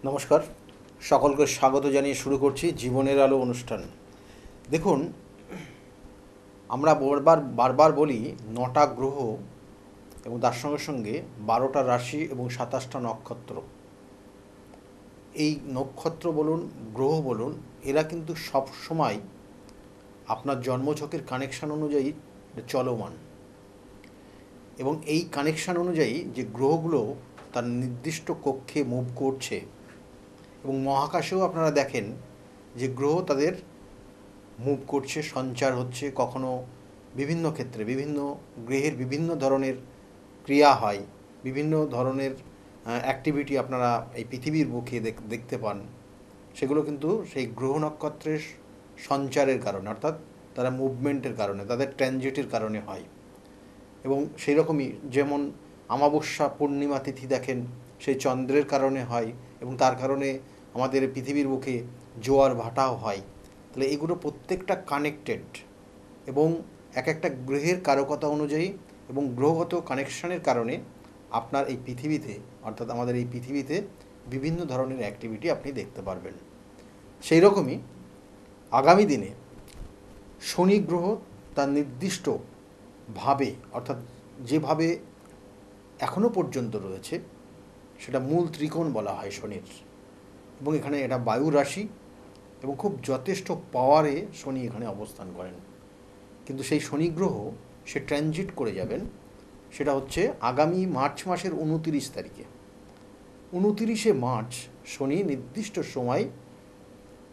নমস্কার, সকলকে স্বাগত জানিয়ে শুরু করছি জীবনের আলো অনুষ্ঠান। দেখুন, আমরা বারবার বলি ৯টা গ্রহ এবং তার সঙ্গে সঙ্গে ১২টা রাশি এবং ২৭টা নক্ষত্র। এই নক্ষত্র বলুন, গ্রহ বলুন, এরা কিন্তু সব সময় আপনার জন্মছকের কানেকশান অনুযায়ী চলমান, এবং এই কানেকশান অনুযায়ী যে গ্রহগুলো তার নির্দিষ্ট কক্ষে মুভ করছে, এবং মহাকাশেও আপনারা দেখেন যে গ্রহ তাদের মুভ করছে, সঞ্চার হচ্ছে, কখনো বিভিন্ন ক্ষেত্রে বিভিন্ন গ্রহের বিভিন্ন ধরনের ক্রিয়া হয়, বিভিন্ন ধরনের অ্যাক্টিভিটি আপনারা এই পৃথিবীর বুকে দেখতে পান। সেগুলো কিন্তু সেই গ্রহ নক্ষত্রের সঞ্চারের কারণে, অর্থাৎ তারা মুভমেন্টের কারণে, তাদের ট্রানজিটের কারণে হয়। এবং সেই রকমই যেমন অমাবস্যা পূর্ণিমা তিথি দেখেন, সেই চন্দ্রের কারণে হয়, এবং তার কারণে আমাদের পৃথিবীর বুকে জোয়ার ভাটাও হয়। তাহলে এগুলো প্রত্যেকটা কানেক্টেড, এবং এক একটা গ্রহের কারকতা অনুযায়ী এবং গ্রহগত কানেকশানের কারণে আপনার এই পৃথিবীতে, অর্থাৎ আমাদের এই পৃথিবীতে বিভিন্ন ধরনের অ্যাক্টিভিটি আপনি দেখতে পারবেন। সেই রকমই আগামী দিনে শনি গ্রহ তার নির্দিষ্ট ভাবে, অর্থাৎ যেভাবে এখনও পর্যন্ত রয়েছে, সেটা মূল ত্রিকোণ বলা হয় শনির, এবং এখানে এটা বায়ু রাশি, এবং খুব যথেষ্ট পাওয়ারে শনি এখানে অবস্থান করেন। কিন্তু সেই শনি গ্রহ সে ট্রানজিট করে যাবেন, সেটা হচ্ছে আগামী মার্চ মাসের 29 তারিখে। 29শে মার্চ শনি নির্দিষ্ট সময়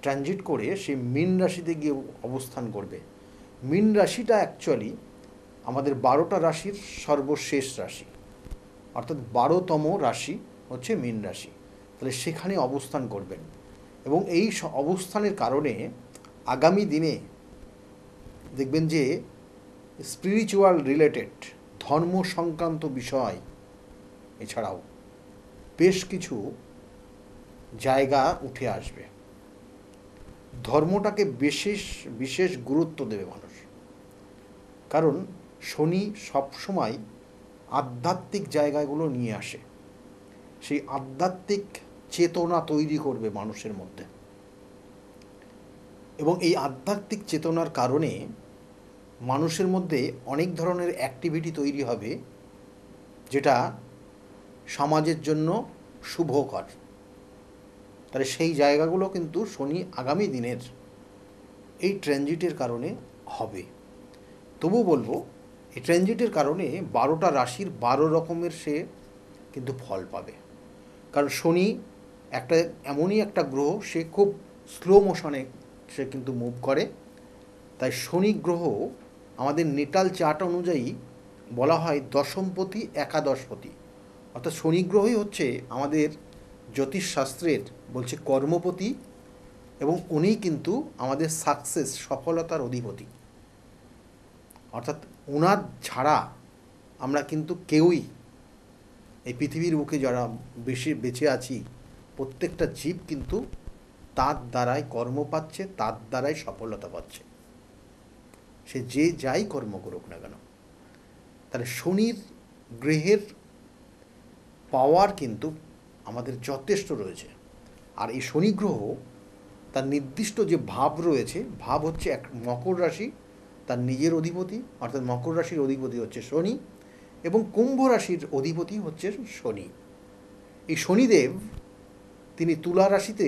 ট্রানজিট করে সে মীন রাশিতে গিয়ে অবস্থান করবে। মীন রাশিটা অ্যাকচুয়ালি আমাদের 12টা রাশির সর্বশেষ রাশি, অর্থাৎ 12তম রাশি হচ্ছে মীন রাশি। তাহলে সেখানে অবস্থান করবেন, এবং এই অবস্থানের কারণে আগামী দিনে দেখবেন যে স্পিরিচুয়াল রিলেটেড, ধর্ম সংক্রান্ত বিষয় এছাড়াও বেশ কিছু জায়গা উঠে আসবে। ধর্মটাকে বিশেষ গুরুত্ব দেবে মানুষ, কারণ শনি সবসময় আধ্যাত্মিক জায়গাগুলো নিয়ে আসে। সেই আধ্যাত্মিক চেতনা তৈরি করবে মানুষের মধ্যে, এবং এই আধ্যাত্মিক চেতনার কারণে মানুষের মধ্যে অনেক ধরনের অ্যাক্টিভিটি তৈরি হবে, যেটা সমাজের জন্য শুভকর। তাহলে সেই জায়গাগুলো কিন্তু শনি আগামী দিনের এই ট্রানজিটের কারণে হবে। তবু বলবো, এই ট্রানজিটের কারণে 12টা রাশির 12 রকমের সে কিন্তু ফল পাবে। কারণ শনি একটা এমনই একটা গ্রহ, সে খুব স্লো মোশনে সে কিন্তু মুভ করে। তাই শনি গ্রহ আমাদের নেটাল চার্ট অনুযায়ী বলা হয় দশমপতি একাদশপতি, অর্থাৎ শনি গ্রহই হচ্ছে আমাদের জ্যোতিষশাস্ত্রের বলছে কর্মপতি, এবং উনিই কিন্তু আমাদের সাকসেস, সফলতার অধিপতি। অর্থাৎ ওনার ছাড়া আমরা কিন্তু কেউই এই পৃথিবীর বুকে যারা বেঁচে আছি, প্রত্যেকটা জীব কিন্তু তার দ্বারাই কর্ম পাচ্ছে, তার দ্বারাই সফলতা পাচ্ছে, সে যে যাই কর্ম করুক না কেন। তাহলে শনির গ্রহের পাওয়ার কিন্তু আমাদের যথেষ্ট রয়েছে। আর এই শনি গ্রহ তার নির্দিষ্ট যে ভাব রয়েছে, ভাব হচ্ছে এক মকর রাশি, তার নিজের অধিপতি, অর্থাৎ মকর রাশির অধিপতি হচ্ছে শনি, এবং কুম্ভ রাশির অধিপতি হচ্ছে শনি। এই শনিদেব তিনি তুলা রাশিতে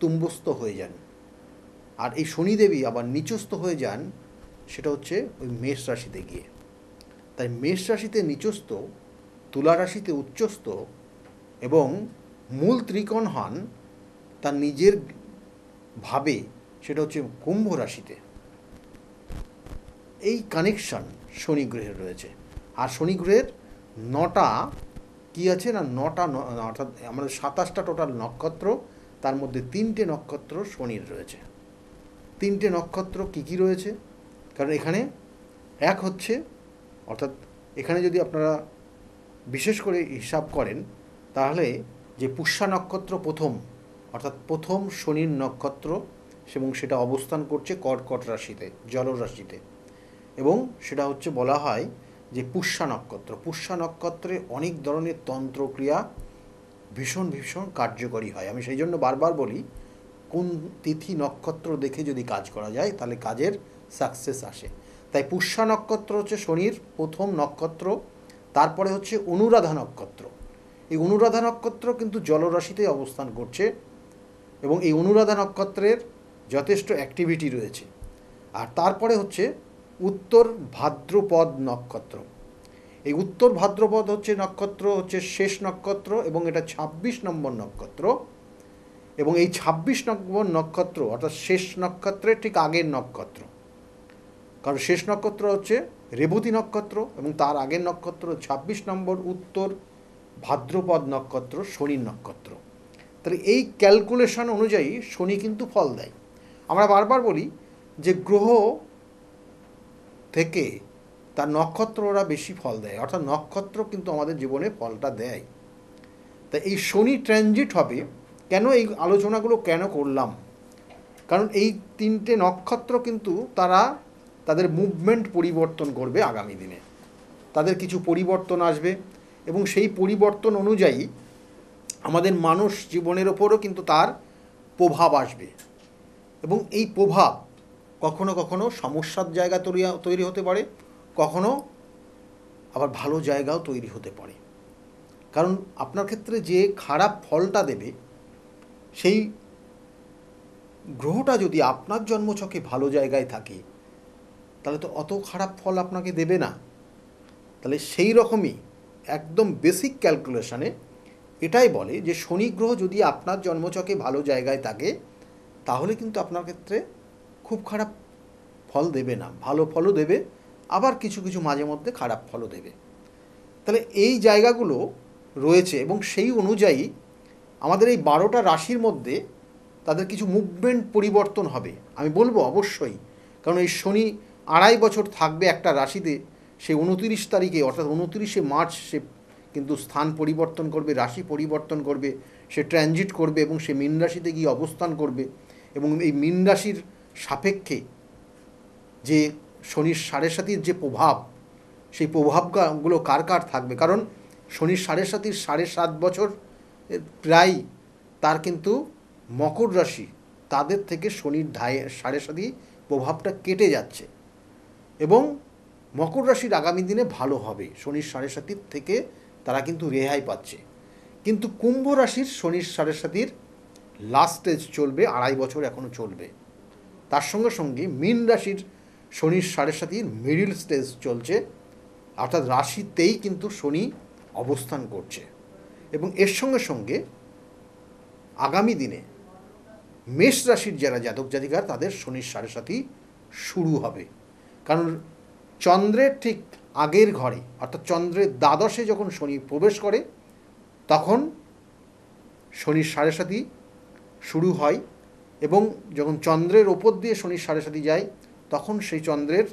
তুম্বস্থ হয়ে যান, আর এই শনিদেবী আবার নিচস্থ হয়ে যান, সেটা হচ্ছে ওই মেষ রাশিতে গিয়ে। তাই মেষ রাশিতে নিচস্থ, তুলা রাশিতে উচ্চস্থ, এবং মূল ত্রিকোণ হন তার নিজের ভাবে, সেটা হচ্ছে কুম্ভ রাশিতে। এই কানেকশন শনি গ্রহের রয়েছে। আর শনি গ্রহের 9টা কী আছে না, 9টা, অর্থাৎ আমাদের 27টা টোটাল নক্ষত্র, তার মধ্যে 3টে নক্ষত্র শনির রয়েছে। 3টে নক্ষত্র কী কী রয়েছে? কারণ এখানে এক হচ্ছে, অর্থাৎ এখানে যদি আপনারা বিশেষ করে হিসাব করেন, তাহলে যে পুষ্যা নক্ষত্র প্রথম, অর্থাৎ প্রথম শনির নক্ষত্র, এবং সেটা অবস্থান করছে কর্কট রাশিতে, জলরাশিতে, এবং সেটা হচ্ছে বলা হয় যে পুষ্যা নক্ষত্র। পুষ্যা নক্ষত্রে অনেক ধরনের তন্ত্রক্রিয়া ভীষণ ভীষণ কার্যকরী হয়। আমি সেই জন্য বারবার বলি, কোন তিথি নক্ষত্র দেখে যদি কাজ করা যায় তাহলে কাজের সাকসেস আসে। তাই পুষ্যা নক্ষত্র হচ্ছে শনির প্রথম নক্ষত্র, তারপরে হচ্ছে অনুরাধা নক্ষত্র। এই অনুরাধা নক্ষত্র কিন্তু জলরাশিতে অবস্থান করছে এবং এই অনুরাধা নক্ষত্রের যথেষ্ট অ্যাক্টিভিটি রয়েছে। আর তারপরে হচ্ছে উত্তর ভাদ্রপদ নক্ষত্র। এই উত্তর ভাদ্রপদ হচ্ছে নক্ষত্র হচ্ছে শেষ নক্ষত্র এবং এটা ২৬ নম্বর নক্ষত্র। এবং এই ২৬ নম্বর নক্ষত্র অর্থাৎ শেষ নক্ষত্রের ঠিক আগের নক্ষত্র, কারণ শেষ নক্ষত্র হচ্ছে রেবতী নক্ষত্র এবং তার আগের নক্ষত্র ২৬ নম্বর উত্তর ভাদ্রপদ নক্ষত্র, শনির নক্ষত্র। তাহলে এই ক্যালকুলেশন অনুযায়ী শনি কিন্তু ফল দেয়। আমরা বারবার বলি যে গ্রহ থেকে তার নক্ষত্র ওরা বেশি ফল দেয়, অর্থাৎ নক্ষত্র কিন্তু আমাদের জীবনে ফলটা দেয়। তাই এই শনি ট্রানজিট হবে কেন, এই আলোচনাগুলো কেন করলাম, কারণ এই তিনটে নক্ষত্র কিন্তু তারা তাদের মুভমেন্ট পরিবর্তন করবে আগামী দিনে, তাদের কিছু পরিবর্তন আসবে এবং সেই পরিবর্তন অনুযায়ী আমাদের মানুষ জীবনের ওপরও কিন্তু তার প্রভাব আসবে। এবং এই প্রভাব কখনো কখনো সমস্যার জায়গা তৈরি হতে পারে, কখনো আবার ভালো জায়গাও তৈরি হতে পারে। কারণ আপনার ক্ষেত্রে যে খারাপ ফলটা দেবে সেই গ্রহটা যদি আপনার জন্মছকে ভালো জায়গায় থাকে তাহলে তো অত খারাপ ফল আপনাকে দেবে না। তাহলে সেই রকমই একদম বেসিক ক্যালকুলেশনে এটাই বলে যে শনি গ্রহ যদি আপনার জন্মছকে ভালো জায়গায় থাকে তাহলে কিন্তু আপনার ক্ষেত্রে খুব খারাপ ফল দেবে না, ভালো ফলও দেবে, আবার কিছু কিছু মাঝে মধ্যে খারাপ ফলও দেবে। তাহলে এই জায়গাগুলো রয়েছে এবং সেই অনুযায়ী আমাদের এই 12টা রাশির মধ্যে তাদের কিছু মুভমেন্ট পরিবর্তন হবে। আমি বলবো অবশ্যই, কারণ এই শনি 2.5 বছর থাকবে একটা রাশিতে। সে 29 তারিখে অর্থাৎ 29শে মার্চ সে কিন্তু স্থান পরিবর্তন করবে, রাশি পরিবর্তন করবে, সে ট্রানজিট করবে এবং সে মীন রাশিতে গিয়ে অবস্থান করবে। এবং এই মীন রাশির সাপেক্ষে যে শনির 7.5 যে প্রভাব, সেই প্রভাবগুলো কার কার থাকবে, কারণ শনির 7.5 7.5 বছর প্রায় তার কিন্তু মকর রাশি তাদের থেকে শনির 7.5 প্রভাবটা কেটে যাচ্ছে এবং মকর রাশির আগামী দিনে ভালো হবে, শনির 7.5 থেকে তারা কিন্তু রেহাই পাচ্ছে। কিন্তু কুম্ভ রাশির শনির 7.5 লাস্ট স্টেজ চলবে, 2.5 বছর এখনও চলবে। তার সঙ্গে সঙ্গে মীন রাশির শনির 7.5 মিডিল স্টেজ চলছে, অর্থাৎ রাশিতেই কিন্তু শনি অবস্থান করছে। এবং এর সঙ্গে সঙ্গে আগামী দিনে মেষ রাশির যারা জাতক জাতিকা তাদের শনির 7.5 শুরু হবে, কারণ চন্দ্রের ঠিক আগের ঘরে অর্থাৎ চন্দ্রের দ্বাদশে যখন শনি প্রবেশ করে তখন শনির 7.5 শুরু হয় এবং যখন চন্দ্রের ওপর দিয়ে শনির 7.5 যায় তখন সেই চন্দ্রের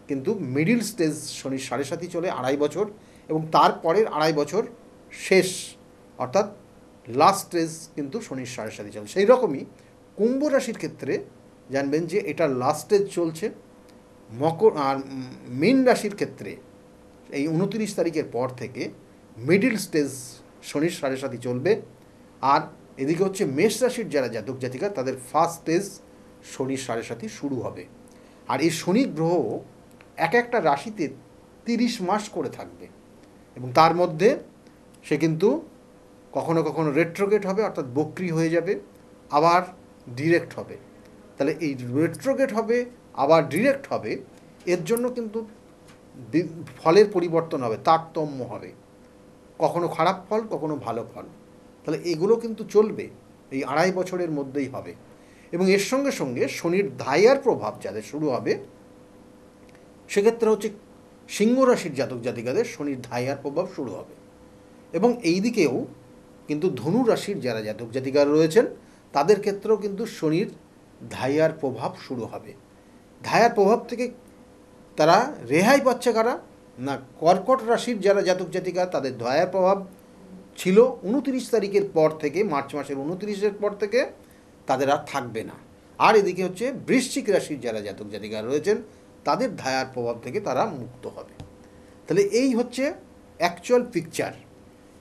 কিন্তু মিডিল স্টেজ শনির 7.5 চলে 2.5 বছর এবং তারপরের 2.5 বছর শেষ অর্থাৎ লাস্ট স্টেজ কিন্তু শনির 7.5 চলে। সেই রকমই কুম্ভ রাশির ক্ষেত্রে জানবেন যে এটা লাস্ট স্টেজ চলছে। মকর আর মীন রাশির ক্ষেত্রে এই 29 তারিখের পর থেকে মিডিল স্টেজ শনির 7.5 চলবে। আর এদিকে হচ্ছে মেষ রাশির যারা জাতক জাতিকা তাদের ফার্স্ট স্টেজ শনির 7.5 শুরু হবে। আর এই শনি গ্রহ এক একটা রাশিতে 30 মাস করে থাকবে এবং তার মধ্যে সে কিন্তু কখনো কখনো রেট্রোগেট হবে অর্থাৎ বক্রি হয়ে যাবে, আবার ডিরেক্ট হবে। তাহলে এই রেট্রোগেট হবে আবার ডিরেক্ট হবে, এর জন্য কিন্তু ফলের পরিবর্তন হবে, তারতম্য হবে, কখনো খারাপ ফল কখনো ভালো ফল। তাহলে এগুলো কিন্তু চলবে, এই 2.5 বছরের মধ্যেই হবে। এবং এর সঙ্গে সঙ্গে শনির ধাইয়ার প্রভাব যাদের শুরু হবে সেক্ষেত্রে হচ্ছে সিংহ রাশির জাতক জাতিকাদের শনির ধাইয়ার প্রভাব শুরু হবে। এবং এই দিকেও কিন্তু ধনু রাশির যারা জাতক জাতিকা রয়েছেন তাদের ক্ষেত্রেও কিন্তু শনির ধাইয়ার প্রভাব শুরু হবে। ধাইয়ার প্রভাব থেকে তারা রেহাই পাচ্ছে কারা না, কর্কট রাশির যারা জাতক জাতিকা তাদের ধাইয়ার প্রভাব ছিল 29 তারিখের পর থেকে, মার্চ মাসের 29-এর পর থেকে তাদের আর থাকবে না। আর এদিকে হচ্ছে বৃশ্চিক রাশির যারা জাতক জাতিকা রয়েছেন তাদের ধায়ার প্রভাব থেকে তারা মুক্ত হবে। তাহলে এই হচ্ছে অ্যাকচুয়াল পিকচার।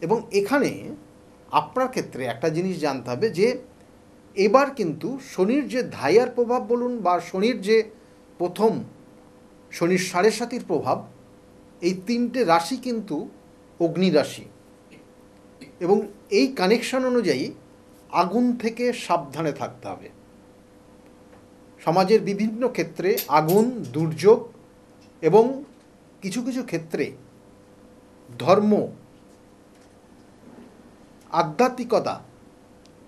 এবং এখানে আপনার ক্ষেত্রে একটা জিনিস জানতে হবে যে এবার কিন্তু শনির যে ধাইয়ার প্রভাব বলুন বা শনির যে প্রথম শনির সাড়ে সাতির প্রভাব, এই তিনটে রাশি কিন্তু অগ্নি রাশি এবং এই কানেকশন অনুযায়ী আগুন থেকে সাবধানে থাকতে হবে। সমাজের বিভিন্ন ক্ষেত্রে আগুন, দুর্যোগ এবং কিছু কিছু ক্ষেত্রে ধর্ম, আধ্যাত্মিকতা,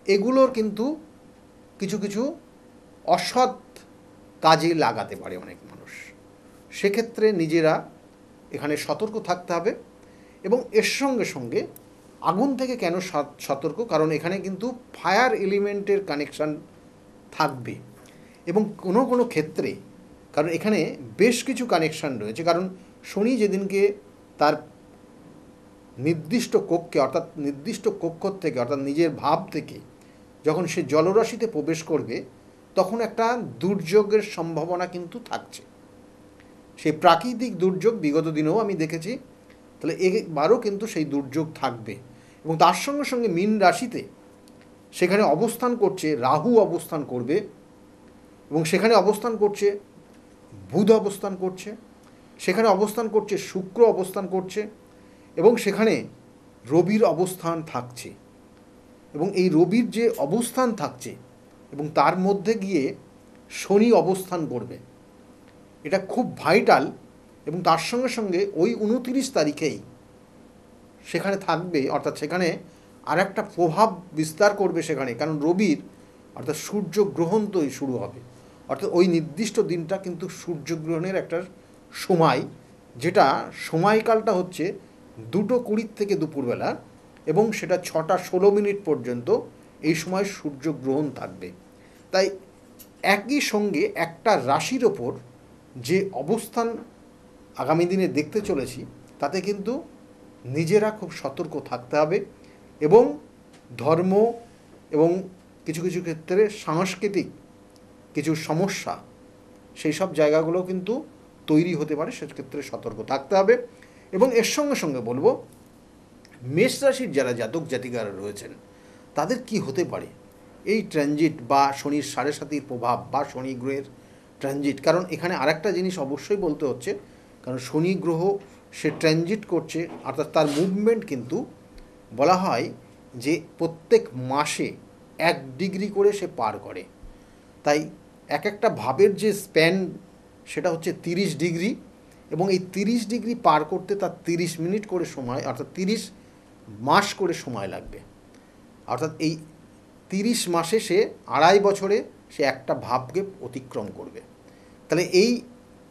এগুলোর কিন্তু কিছু কিছু অসৎ কাজে লাগাতে পারে অনেক মানুষ। সেক্ষেত্রে নিজেরা এখানে সতর্ক থাকতে হবে। এবং এর সঙ্গে সঙ্গে আগুন থেকে কেন সতর্ক, কারণ এখানে কিন্তু ফায়ার এলিমেন্টের কানেকশান থাকবে এবং কোনো কোনো ক্ষেত্রে, কারণ এখানে বেশ কিছু কানেকশান রয়েছে। কারণ শনি যেদিনকে তার নির্দিষ্ট কক্ষে অর্থাৎ নির্দিষ্ট কক্ষ থেকে অর্থাৎ নিজের ভাব থেকে যখন সে জলরাশিতে প্রবেশ করবে, তখন একটা দুর্যোগের সম্ভাবনা কিন্তু থাকছে। সেই প্রাকৃতিক দুর্যোগ বিগত দিনেও আমি দেখেছি, তাহলে এবারও কিন্তু সেই দুর্যোগ থাকবে। এবং তার সঙ্গে সঙ্গে মীন রাশিতে সেখানে অবস্থান করছে রাহু, অবস্থান করবে এবং সেখানে অবস্থান করছে বুধ, অবস্থান করছে সেখানে অবস্থান করছে শুক্র, অবস্থান করছে এবং সেখানে রবির অবস্থান থাকছে। এবং এই রবির যে অবস্থান থাকছে এবং তার মধ্যে গিয়ে শনি অবস্থান করবে, এটা খুব ভাইটাল। এবং তার সঙ্গে সঙ্গে ওই 29 তারিখেই সেখানে থাকবে, অর্থাৎ সেখানে আর একটা প্রভাব বিস্তার করবে সেখানে, কারণ রবির অর্থাৎ সূর্যগ্রহণ তো শুরু হবে। অর্থাৎ ওই নির্দিষ্ট দিনটা কিন্তু সূর্যগ্রহণের একটা সময়, যেটা সময়কালটা হচ্ছে 2:20 থেকে দুপুরবেলা এবং সেটা 6:16 পর্যন্ত এই সময় সূর্যগ্রহণ থাকবে। তাই একই সঙ্গে একটা রাশির ওপর যে অবস্থান আগামী দিনে দেখতে চলেছি, তাতে কিন্তু নিজেরা খুব সতর্ক থাকতে হবে এবং ধর্ম এবং কিছু কিছু ক্ষেত্রে সাংস্কৃতিক কিছু সমস্যা, সেই সব জায়গাগুলো কিন্তু তৈরি হতে পারে, সেক্ষেত্রে সতর্ক থাকতে হবে। এবং এর সঙ্গে সঙ্গে বলবো, মেষ রাশির যারা জাতক জাতিকারা রয়েছেন তাদের কি হতে পারে এই ট্রানজিট বা শনির সাড়ে সাতির প্রভাব বা শনি গ্রহের ট্রানজিট। কারণ এখানে আরেকটা জিনিস অবশ্যই বলতে হচ্ছে, কারণ শনি গ্রহ সে ট্রানজিট করছে, অর্থাৎ তার মুভমেন্ট কিন্তু বলা হয় যে প্রত্যেক মাসে 1 ডিগ্রি করে সে পার করে। তাই এক একটা ভাবের যে স্প্যান সেটা হচ্ছে 30 ডিগ্রি এবং এই 30 ডিগ্রি পার করতে তার 30 মিনিট করে সময়, অর্থাৎ 30 মাস করে সময় লাগবে। অর্থাৎ এই 30 মাসে সে 2.5 বছরে সে একটা ভাবকে অতিক্রম করবে। তাহলে এই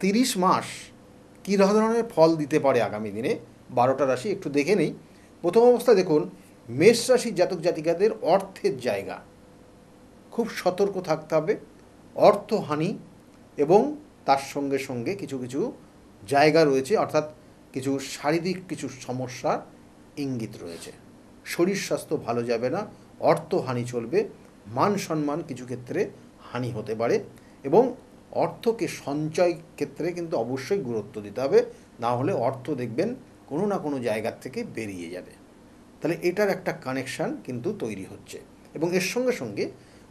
30 মাস কী ধরনের ফল দিতে পারে আগামী দিনে 12টা রাশি একটু দেখে নেই। প্রথম অবস্থায় দেখুন, মেষ রাশির জাতক জাতিকাদের অর্থের জায়গা খুব সতর্ক থাকতে হবে। অর্থহানি এবং তার সঙ্গে সঙ্গে কিছু কিছু জায়গা রয়েছে, অর্থাৎ কিছু শারীরিক কিছু সমস্যার ইঙ্গিত রয়েছে। শরীর স্বাস্থ্য ভালো যাবে না, অর্থহানি চলবে, মান সম্মান কিছু ক্ষেত্রে হানি হতে পারে এবং অর্থকে সঞ্চয় ক্ষেত্রে কিন্তু অবশ্যই গুরুত্ব দিতে হবে, না হলে অর্থ দেখবেন কোনো না কোনো জায়গার থেকে বেরিয়ে যাবে। তাহলে এটার একটা কানেকশান কিন্তু তৈরি হচ্ছে। এবং এর সঙ্গে সঙ্গে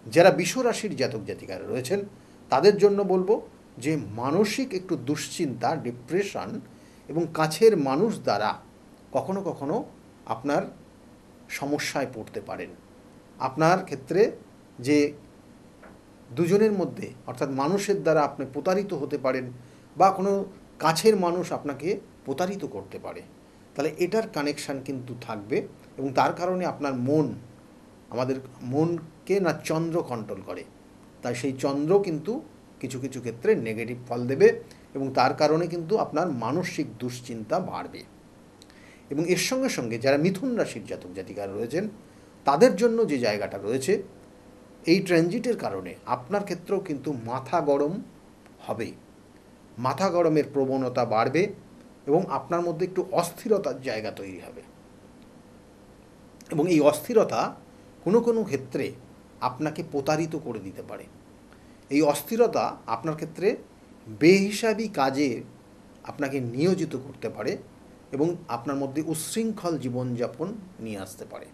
যারা বৃষ রাশির জাতক জাতিকারা রয়েছেন তাদের জন্য বলবো যে মানসিক একটু দুশ্চিন্তা, ডিপ্রেশন এবং কাছের মানুষ দ্বারা কখনো কখনো আপনার সমস্যায় পড়তে পারেন। আপনার ক্ষেত্রে যে দুজনের মধ্যে অর্থাৎ মানুষের দ্বারা আপনি প্রতারিত হতে পারেন বা কোনো কাছের মানুষ আপনাকে প্রতারিত করতে পারে, তাহলে এটার কানেকশান কিন্তু থাকবে। এবং তার কারণে আপনার মন, আমাদের মনকে না চন্দ্র কন্ট্রোল করে, তাই সেই চন্দ্র কিন্তু কিছু কিছু ক্ষেত্রে নেগেটিভ ফল দেবে এবং তার কারণে কিন্তু আপনার মানসিক দুশ্চিন্তা বাড়বে। এবং এর সঙ্গে সঙ্গে যারা মিথুন রাশির জাতক জাতিকারা রয়েছেন তাদের জন্য যে জায়গাটা রয়েছে, এই ট্রানজিটের কারণে আপনার ক্ষেত্রেও কিন্তু মাথা গরম হবে, মাথা গরমের প্রবণতা বাড়বে এবং আপনার মধ্যে একটু অস্থিরতার জায়গা তৈরি হবে। এবং এই অস্থিরতা কোনো কোনো ক্ষেত্রে আপনাকে প্রতারিত করে দিতে পারে। এই অস্থিরতা আপনার ক্ষেত্রে বেহিসাবি কাজে আপনাকে নিয়োজিত করতে পারে এবং আপনার মধ্যে উচ্ছৃঙ্খল জীবনযাপন নিয়ে আসতে পারে।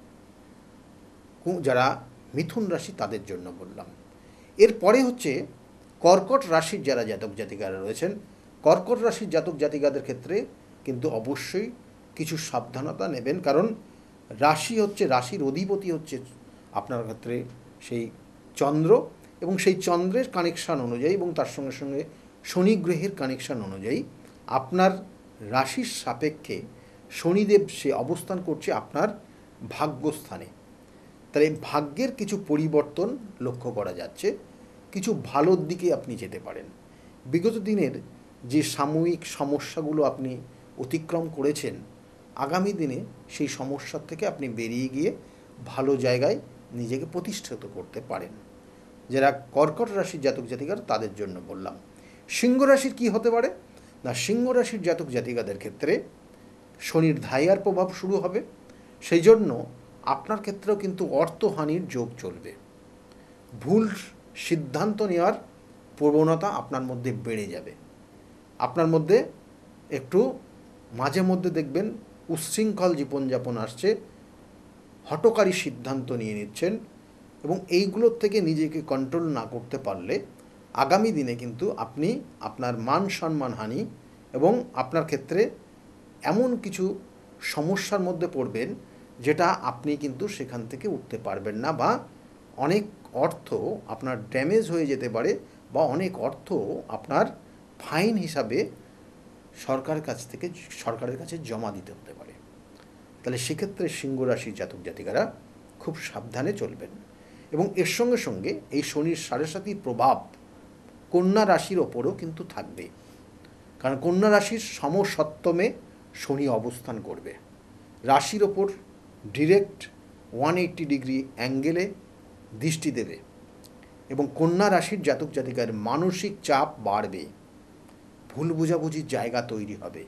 যারা মিথুন রাশি তাদের জন্য বললাম। এরপরে হচ্ছে কর্কট রাশির যারা জাতক জাতিকারা রয়েছেন, কর্কট রাশির জাতক জাতিকাদের ক্ষেত্রে কিন্তু অবশ্যই কিছু সাবধানতা নেবেন, কারণ রাশি হচ্ছে, রাশির অধিপতি হচ্ছে আপনার ক্ষেত্রে সেই চন্দ্র, এবং সেই চন্দ্রের কানেকশান অনুযায়ী এবং তার সঙ্গে সঙ্গে শনি গ্রহের কানেকশান অনুযায়ী আপনার রাশির সাপেক্ষে শনিদেব সে অবস্থান করছে আপনার ভাগ্যস্থানে। তাহলে ভাগ্যের কিছু পরিবর্তন লক্ষ্য করা যাচ্ছে, কিছু ভালোর দিকে আপনি যেতে পারেন। বিগত দিনের যে সাময়িক সমস্যাগুলো আপনি অতিক্রম করেছেন, আগামী দিনে সেই সমস্যার থেকে আপনি বেরিয়ে গিয়ে ভালো জায়গায় নিজেকে প্রতিষ্ঠিত করতে পারেন। যারা কর্কট রাশির জাতক জাতিকার তাদের জন্য বললাম। সিংহ রাশির কী হতে পারে না, সিংহ রাশির জাতক জাতিকাদের ক্ষেত্রে শনির ধাইয়ার প্রভাব শুরু হবে, সেই জন্য আপনার ক্ষেত্রেও কিন্তু অর্থহানির যোগ চলবে। ভুল সিদ্ধান্ত নেওয়ার প্রবণতা আপনার মধ্যে বেড়ে যাবে। আপনার মধ্যে একটু মাঝে মধ্যে দেখবেন উচ্ছৃঙ্খল জীবনযাপন আসছে, হঠকারী সিদ্ধান্ত নিয়ে নিচ্ছেন, এবং এইগুলোর থেকে নিজেকে কন্ট্রোল না করতে পারলে আগামী দিনে কিন্তু আপনি আপনার মান সম্মান হানি এবং আপনার ক্ষেত্রে এমন কিছু সমস্যার মধ্যে পড়বেন যেটা আপনি কিন্তু সেখান থেকে উঠতে পারবেন না, বা অনেক অর্থ আপনার ড্যামেজ হয়ে যেতে পারে, বা অনেক অর্থ আপনার ফাইন হিসাবে সরকারের কাছে জমা দিতে হতে পারে। তাহলে সেক্ষেত্রে সিংহ রাশির জাতক জাতিকারা খুব সাবধানে চলবেন। এবং এর সঙ্গে সঙ্গে এই শনির 7.5 প্রভাব কন্যা রাশির ওপরও কিন্তু থাকবে, কারণ কন্যা রাশির সমসপ্তমে শনি অবস্থান করবে, রাশির ওপর ডিরেক্ট 180 ডিগ্রি অ্যাঙ্গেলে দৃষ্টি দেবে, এবং কন্যা রাশির জাতক জাতিকার মানসিক চাপ বাড়বে, ভুল বোঝাবুঝির জায়গা তৈরি হবে।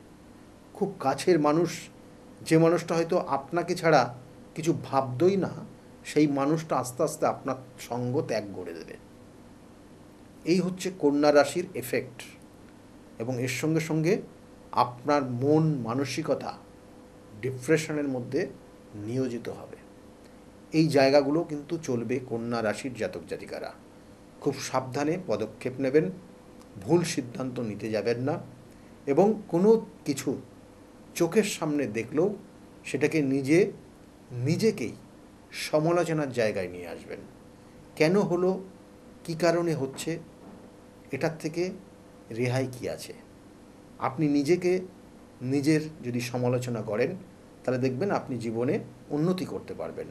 খুব কাছের মানুষ, যে মানুষটা হয়তো আপনাকে ছাড়া কিছু ভাবতই না, সেই মানুষটা আস্তে আস্তে আপনার সঙ্গ ত্যাগ করে দেবে। এই হচ্ছে কন্যা রাশির এফেক্ট, এবং এর সঙ্গে সঙ্গে আপনার মন মানসিকতা ডিপ্রেশনের মধ্যে নিয়োজিত হবে। এই জায়গাগুলো কিন্তু চলবে কন্যা রাশির জাতক জাতিকারা। খুব সাবধানে পদক্ষেপ নেবেন, ভুল সিদ্ধান্ত নিতে যাবেন না, এবং কোনো কিছু চোখের সামনে দেখলেও সেটাকে নিজেকেই সমালোচনার জায়গায় নিয়ে আসবেন। কেন হলো, কী কারণে হচ্ছে, এটার থেকে রেহাই কী আছে। আপনি নিজের যদি সমালোচনা করেন, তাহলে দেখবেন আপনি জীবনে উন্নতি করতে পারবেন।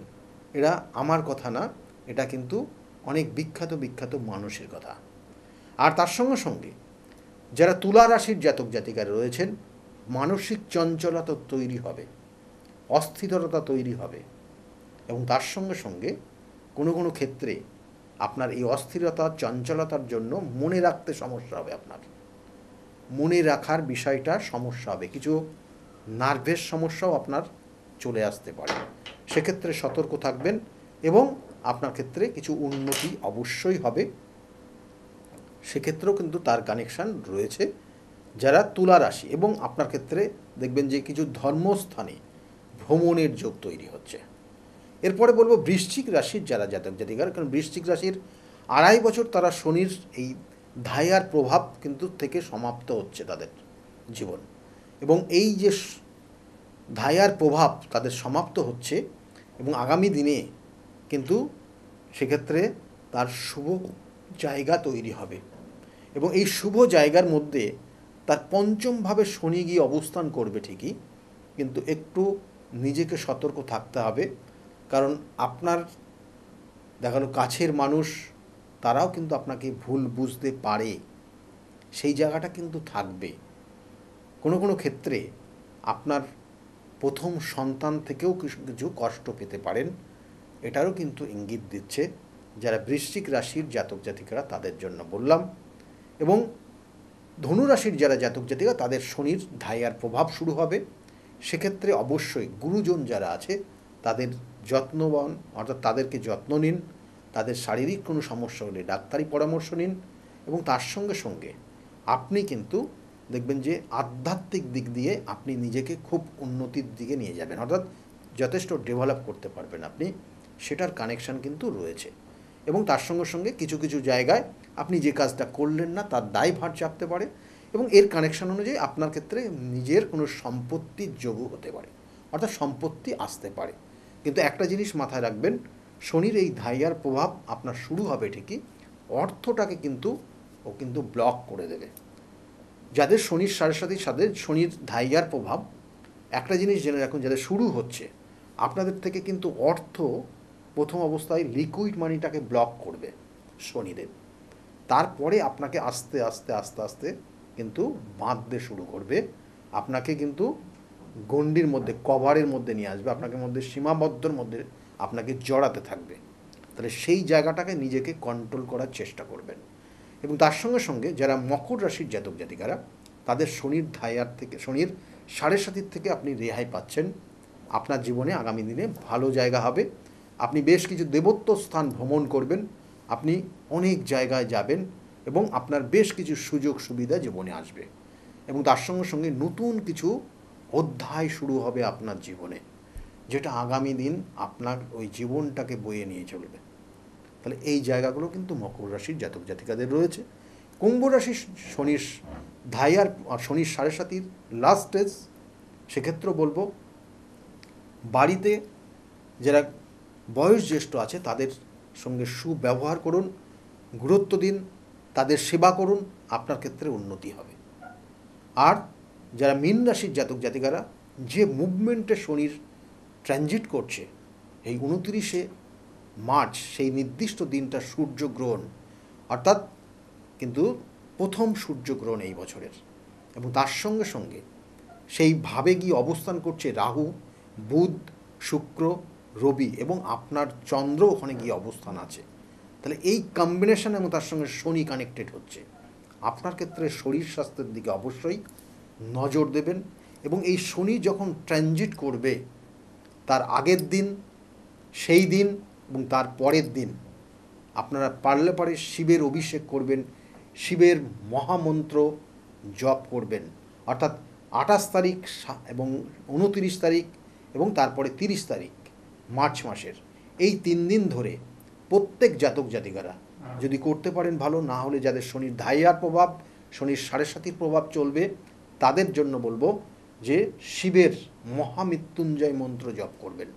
এরা আমার কথা না, এটা কিন্তু অনেক বিখ্যাত মানুষের কথা। আর তার সঙ্গে সঙ্গে যারা তুলা রাশির জাতক জাতিকারা রয়েছেন, মানসিক চঞ্চলতা তৈরি হবে, অস্থিরতা তৈরি হবে, এবং তার সঙ্গে সঙ্গে কোনো ক্ষেত্রে আপনার এই অস্থিরতা চঞ্চলতার জন্য মনে রাখতে সমস্যা হবে, আপনার মনে রাখার বিষয়টা সমস্যা হবে, কিছু নার্ভের সমস্যাও আপনার চলে আসতে পারে। সেক্ষেত্রে সতর্ক থাকবেন, এবং আপনার ক্ষেত্রে কিছু উন্নতি অবশ্যই হবে। সেক্ষেত্রেও কিন্তু তার কানেকশান রয়েছে যারা তুলা রাশি, এবং আপনার ক্ষেত্রে দেখবেন যে কিছু ধর্মস্থানে ভ্রমণের যোগ তৈরি হচ্ছে। এরপরে বলবো বৃশ্চিক রাশির যারা জাতক জাতিকার, কারণ বৃশ্চিক রাশির 2.5 বছর তারা শনির এই ধাইয়ার প্রভাব কিন্তু থেকে সমাপ্ত হচ্ছে তাদের জীবন, এবং এই যে ধাইয়ার প্রভাব তাদের সমাপ্ত হচ্ছে, এবং আগামী দিনে কিন্তু সেক্ষেত্রে তার শুভ জায়গা তৈরি হবে, এবং এই শুভ জায়গার মধ্যে তার পঞ্চমভাবে শনি গিয়ে অবস্থান করবে ঠিকই, কিন্তু একটু নিজেকে সতর্ক থাকতে হবে, কারণ আপনার দেখালো কাছের মানুষ তারাও কিন্তু আপনাকে ভুল বুঝতে পারে, সেই জায়গাটা কিন্তু থাকবে। কোনো ক্ষেত্রে আপনার প্রথম সন্তান থেকেও কিছু কষ্ট পেতে পারেন, এটারও কিন্তু ইঙ্গিত দিচ্ছে। যারা বৃশ্চিক রাশির জাতক জাতিকারা তাদের জন্য বললাম। এবং ধনুরাশির যারা জাতক জাতিকা, তাদের শনির ধাইয়ার প্রভাব শুরু হবে। সেক্ষেত্রে অবশ্যই গুরুজন যারা আছে তাদের যত্নবান, অর্থাৎ তাদেরকে যত্ন নিন, তাদের শারীরিক কোনো সমস্যা হলে ডাক্তারি পরামর্শ নিন, এবং তার সঙ্গে সঙ্গে আপনি কিন্তু দেখবেন যে আধ্যাত্মিক দিক দিয়ে আপনি নিজেকে খুব উন্নতির দিকে নিয়ে যাবেন, অর্থাৎ যথেষ্ট ডেভেলপ করতে পারবেন আপনি সেটার কানেকশান কিন্তু রয়েছে। এবং তার সঙ্গে সঙ্গে কিছু কিছু জায়গায় আপনি যে কাজটা করলেন না তার দায়ভার চাপতে পারে, এবং এর কানেকশান অনুযায়ী আপনার ক্ষেত্রে নিজের কোনো সম্পত্তির যোগও হতে পারে, অর্থাৎ সম্পত্তি আসতে পারে। কিন্তু একটা জিনিস মাথায় রাখবেন, শনির এই ধাইয়ার প্রভাব আপনার শুরু হবে ঠিকই, অর্থটাকে কিন্তু ও কিন্তু ব্লক করে দেবে। যাদের শনির সাথে শনির ধাইয়ার প্রভাব, একটা জিনিস জেনে রাখুন, যাদের শুরু হচ্ছে আপনাদের থেকে কিন্তু অর্থ প্রথম অবস্থায় লিকুইড মানিটাকে ব্লক করবে শনিদেব, তারপরে আপনাকে আস্তে আস্তে আস্তে আস্তে কিন্তু বাঁধতে শুরু করবে, আপনাকে কিন্তু গণ্ডির মধ্যে, কভারের মধ্যে নিয়ে আসবে, আপনাকে মধ্যে সীমাবদ্ধর মধ্যে আপনাকে জড়াতে থাকবে। তাহলে সেই জায়গাটাকে নিজেকে কন্ট্রোল করার চেষ্টা করবেন। এবং তার সঙ্গে সঙ্গে যারা মকর রাশির জাতক জাতিকারা, তাদের শনির ধাইয়ার থেকে, শনির 7.5 থেকে আপনি রেহাই পাচ্ছেন। আপনার জীবনে আগামী দিনে ভালো জায়গা হবে, আপনি বেশ কিছু দেবত্ব স্থান ভ্রমণ করবেন, আপনি অনেক জায়গায় যাবেন এবং আপনার বেশ কিছু সুযোগ সুবিধা জীবনে আসবে। এবং তার সঙ্গে সঙ্গে নতুন কিছু অধ্যায় শুরু হবে আপনার জীবনে, যেটা আগামী দিন আপনার ওই জীবনটাকে বয়ে নিয়ে চলবে। তাহলে এই জায়গাগুলো কিন্তু মকর রাশির জাতক জাতিকাদের রয়েছে। কুম্ভ রাশির শনির ধাইয়ার আর শনির 7.5 লাস্ট স্টেজ, সেক্ষেত্রে বলবো বাড়িতে যারা বয়স জ্যেষ্ঠ আছে তাদের সঙ্গে সুব্যবহার করুন, গুরুত্ব দিন, তাদের সেবা করুন, আপনার ক্ষেত্রে উন্নতি হবে। আর যারা মীন রাশির জাতক জাতিকারা, যে মুভমেন্টে শনির ট্রানজিট করছে এই 29শে মার্চ, সেই নির্দিষ্ট দিনটা সূর্যগ্রহণ, অর্থাৎ কিন্তু প্রথম সূর্যগ্রহণ এই বছরের, এবং তার সঙ্গে সঙ্গে সেইভাবে গিয়ে অবস্থান করছে রাহু, বুধ, শুক্র, রবি এবং আপনার চন্দ্র ওখানে গিয়ে অবস্থান আছে। তাহলে এই কম্বিনেশন এবং তার সঙ্গে শনি কানেক্টেড হচ্ছে, আপনার ক্ষেত্রে শরীর স্বাস্থ্যের দিকে অবশ্যই নজর দেবেন। এবং এই শনি যখন ট্রানজিট করবে তার আগের দিন, সেই দিন এবং তার পরের দিন আপনারা পারলে পারে শিবের অভিষেক করবেন, শিবের মহামন্ত্র জপ করবেন। অর্থাৎ 28 তারিখ এবং 29 তারিখ এবং তারপরে 30 তারিখ মার্চ মাসের এই 3 দিন ধরে প্রত্যেক জাতক জাতিকারা যদি করতে পারেন ভালো, না হলে যাদের শনির ধাইয়ার প্রভাব, শনির 7.5 প্রভাব চলবে, তাদের জন্য বলবো যে শিবের মহামৃত্যুঞ্জয় মন্ত্র জপ করবেন।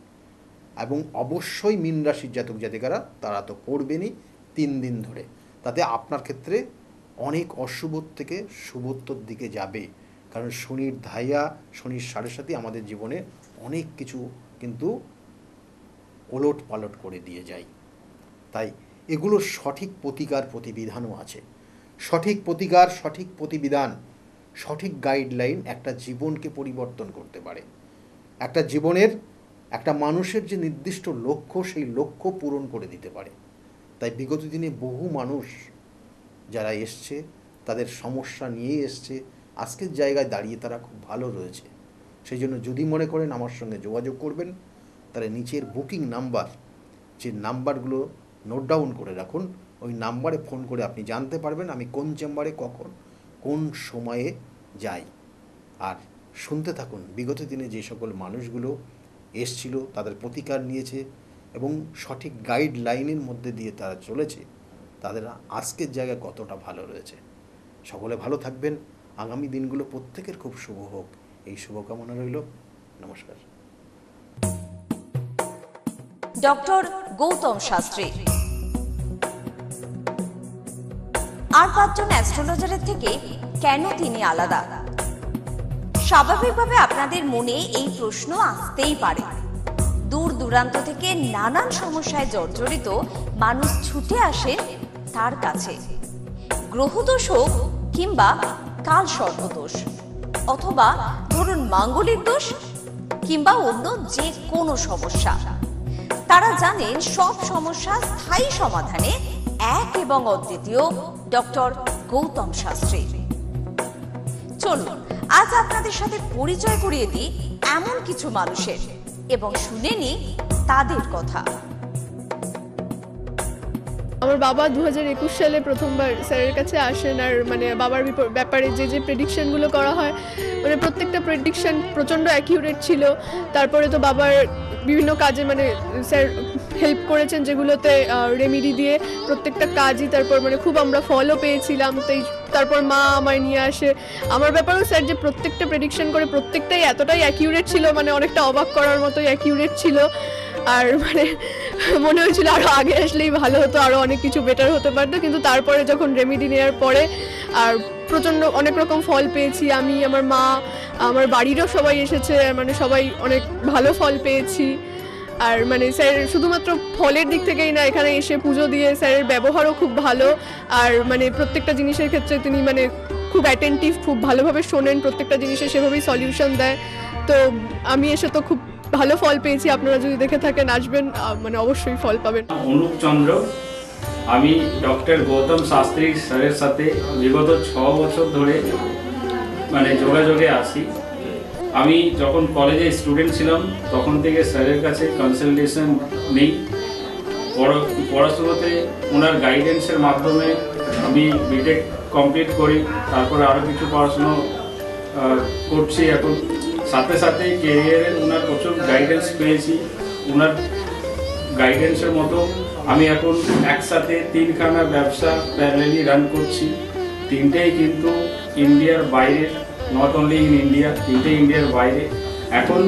এবং অবশ্যই মীন রাশির জাতক জাতিকারা তারা তো করবেনই 3 দিন ধরে, তাতে আপনার ক্ষেত্রে অনেক অশুভর থেকে শুভত্বর দিকে যাবে। কারণ শনির ধাইয়া, শনির 7.5 আমাদের জীবনে অনেক কিছু কিন্তু ওলট পালট করে দিয়ে যায়। তাই এগুলোর সঠিক প্রতিকার প্রতিবিধানও আছে। সঠিক প্রতিকার, সঠিক প্রতিবিধান, সঠিক গাইডলাইন একটা জীবনকে পরিবর্তন করতে পারে। একটা জীবনের, একটা মানুষের যে নির্দিষ্ট লক্ষ্য, সেই লক্ষ্য পূরণ করে দিতে পারে। তাই বিগত দিনে বহু মানুষ যারা এসছে তাদের সমস্যা নিয়েই এসছে, আজকের জায়গায় দাঁড়িয়ে তারা খুব ভালো রয়েছে। সেই জন্য যদি মনে করেন আমার সঙ্গে যোগাযোগ করবেন, তাহলে নিচের বুকিং নাম্বার, যে নাম্বারগুলো নোট ডাউন করে রাখুন, ওই নাম্বারে ফোন করে আপনি জানতে পারবেন আমি কোন চেম্বারে কখন কোন সময়ে যাই। আর শুনতে থাকুন বিগত দিনে যে সকল মানুষগুলো এসছিল, তাদের প্রতিকার নিয়েছে এবং সঠিক গাইডলাইনের মধ্যে দিয়ে তারা চলেছে, তাদের আজকের জায়গায় কতটা ভালো রয়েছে। সকলে ভালো থাকবেন, আগামী দিনগুলো প্রত্যেকের খুব শুভ হোক, এই শুভকামনা রইল। নমস্কার। ডক্টর গৌতম শাস্ত্রী আর 5 জন অ্যাস্ট্রোলজারের থেকে কেন তিনি আলাদা? স্বাভাবিকভাবে আপনাদের মনে এই প্রশ্ন আসতেই পারে। দূর দূরান্ত থেকে নানান সমস্যায় জর্জরিত মানুষ ছুটে আসেন তার কাছে। গ্রহদোষ হোক কিংবা কাল সর্পদোষ, অথবা ধরুন মাঙ্গলিক দোষ কিংবা অন্য যে কোনো সমস্যা, তারা জানেন সব সমস্যা স্থায়ী সমাধানে এক এবং অদ্বিতীয় ডক্টর গৌতম শাস্ত্রী। চলুন আজ আপনাদের সাথে পরিচয় করিয়ে দিই এমন কিছু মানুষের এবং শুনে নিই তাদের কথা। আমার বাবা 2021 সালে প্রথমবার স্যারের কাছে আসেন, আর মানে বাবার ব্যাপারে যে প্রেডিকশনগুলো করা হয়, মানে প্রত্যেকটা প্রেডিকশন প্রচণ্ড অ্যাকিউরেট ছিল। তারপরে তো বাবার বিভিন্ন কাজে মানে স্যার হেল্প করেছেন, যেগুলোতে রেমেডি দিয়ে প্রত্যেকটা কাজই তারপর মানে খুব আমরা ফলও পেয়েছিলাম। তারপর মা আমায় নিয়ে আসে। আমার ব্যাপারেও স্যার যে প্রত্যেকটা প্রেডিকশন করে প্রত্যেকটাই এতটাই অ্যাকিউরেট ছিল, মানে অনেকটা অবাক করার মতোই অ্যাকিউরেট ছিল। আর মানে মনে হয়েছিল আরও আগে আসলেই ভালো হতো, আরও অনেক কিছু বেটার হতে পারতো। কিন্তু তারপরে যখন রেমেডি নেওয়ার পরে আর প্রচণ্ড অনেক রকম ফল পেয়েছি আমি, আমার মা, আমার বাড়িরও সবাই এসেছে, মানে সবাই অনেক ভালো ফল পেয়েছি। আর মানে স্যার শুধুমাত্র ফলের দিক থেকেই না, এখানে এসে পুজো দিয়ে স্যারের ব্যবহারও খুব ভালো। আর মানে প্রত্যেকটা জিনিসের ক্ষেত্রে তিনি মানে খুব অ্যাটেন্টিভ, খুব ভালোভাবে শোনেন, প্রত্যেকটা জিনিসের সেভাবেই সলিউশন দেয়। তো আমি এসে তো খুব ভালো ফল পেয়েছি। আপনারা যদি দেখে থাকেন, আসবেন, মানে অবশ্যই ফল পাবেন। অনুপ চন্দ্র, আমি ডক্টর গৌতম শাস্ত্রী স্যারের সাথে বিগত 6 বছর ধরে মানে যোগাযোগে আছি। আমি যখন কলেজে স্টুডেন্ট ছিলাম তখন থেকে স্যারের কাছে কনসালটেশন নেই। পড়াশোনাতে ওনার গাইডেন্সের মাধ্যমে আমি বিটেক কমপ্লিট করি, তারপরে আরও কিছু পড়াশুনো করছি এখন। সাথে সাথে কেরিয়ারের ওনার প্রচুর গাইডেন্স পেয়েছি। ওনার গাইডেন্সের মতো আমি এখন একসাথে 3খানা ব্যবসা প্যারালালি রান করছি। 3টেই কিন্তু ইন্ডিয়ার বাইরের, নট অনলি ইন ইন্ডিয়া, 3টে ইন্ডিয়ার বাইরে। এখন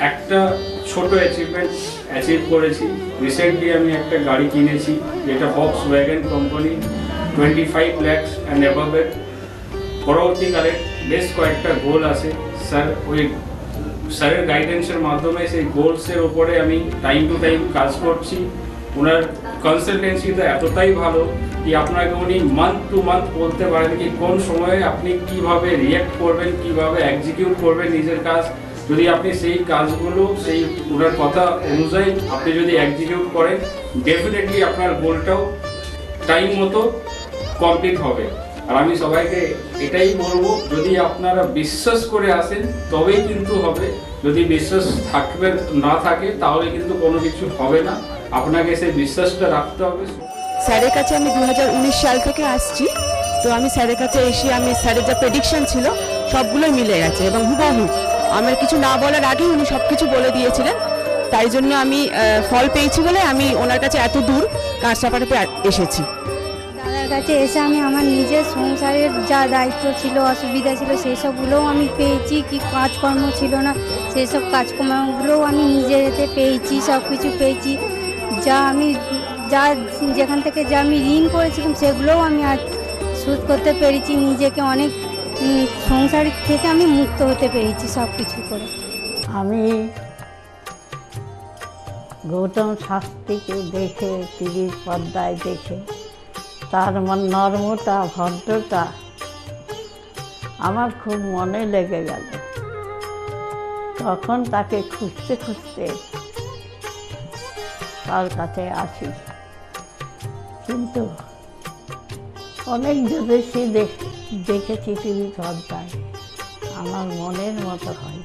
একটা ছোট অ্যাচিভ করেছি। রিসেন্টলি আমি একটা গাড়ি কিনেছি, যেটা Volkswagen কোম্পানি, 25 lakhs অ্যান্ড অ্যাবাভের। পরবর্তীকালে বেশ কয়েকটা গোল আছে। স্যারের গাইডেন্সের মাধ্যমে সেই গোলসের ওপরে আমি টাইম টু টাইম কাজ করছি। ওনার কনসালটেন্সিটা এতটাই ভালো কি আপনাকে উনি মান্থ টু মান্থ বলতে পারেন কি কোন সময়ে আপনি কিভাবে রিঅ্যাক্ট করবেন, কিভাবে এক্সিকিউট করবেন নিজের কাজ। যদি আপনি সেই কাজগুলো সেই ওনার কথা অনুযায়ী আপনি যদি এক্সিকিউট করেন, ডেফিনেটলি আপনার গোলটাও টাইম মতো কমপ্লিট হবে। আর আমি সবাইকে এটাই বলবো, যদি আপনারা বিশ্বাস করে আসেন তবেই কিন্তু হবে। যদি বিশ্বাস না থাকে তাহলে কিন্তু কোনো কিছু হবে না। আপনাকে সেই বিশ্বাসটা রাখতে হবে। স্যারের কাছে আমি 2019 সাল থেকে আসছি। তো আমি স্যারের কাছে এসে আমি স্যারের যা প্রেডিকশন ছিল সবগুলোই মিলে গেছে এবং হুবহু আমার কিছু না বলার আগেই উনি সব কিছু বলে দিয়েছিলেন। তাই জন্য আমি ফল পেয়েছি বলে আমি ওনার কাছে এত দূর কাঁচরাপাড়াতে এসেছি। দাদার কাছে এসে আমি আমার নিজের সংসারের যা দায়িত্ব ছিল, অসুবিধা ছিল, সেই সবগুলোও আমি পেয়েছি। কি কাজকর্ম ছিল না, সেই সব কাজকর্মগুলোও আমি নিজের হাতে পেয়েছি, সব কিছু পেয়েছি। যেখান থেকে যা আমি ঋণ করেছিলাম সেগুলোও আমি আজ শোধ করতে পেরেছি। নিজেকে অনেক সংসার থেকে আমি মুক্ত হতে পেরেছি সব কিছু করে। আমি গৌতম শাস্ত্রীকে দেখে, টিভির পর্দায় দেখে তার নর্মতা, ভদ্রতা আমার খুব মনে লেগে গেল। তখন তাকে খুঁজতে খুঁজতে তার কাছে আসি। কিন্তু অনেক জ্যোতিষী দেখেছি টিভির পর্দায়, আমার মনের মতো হয়।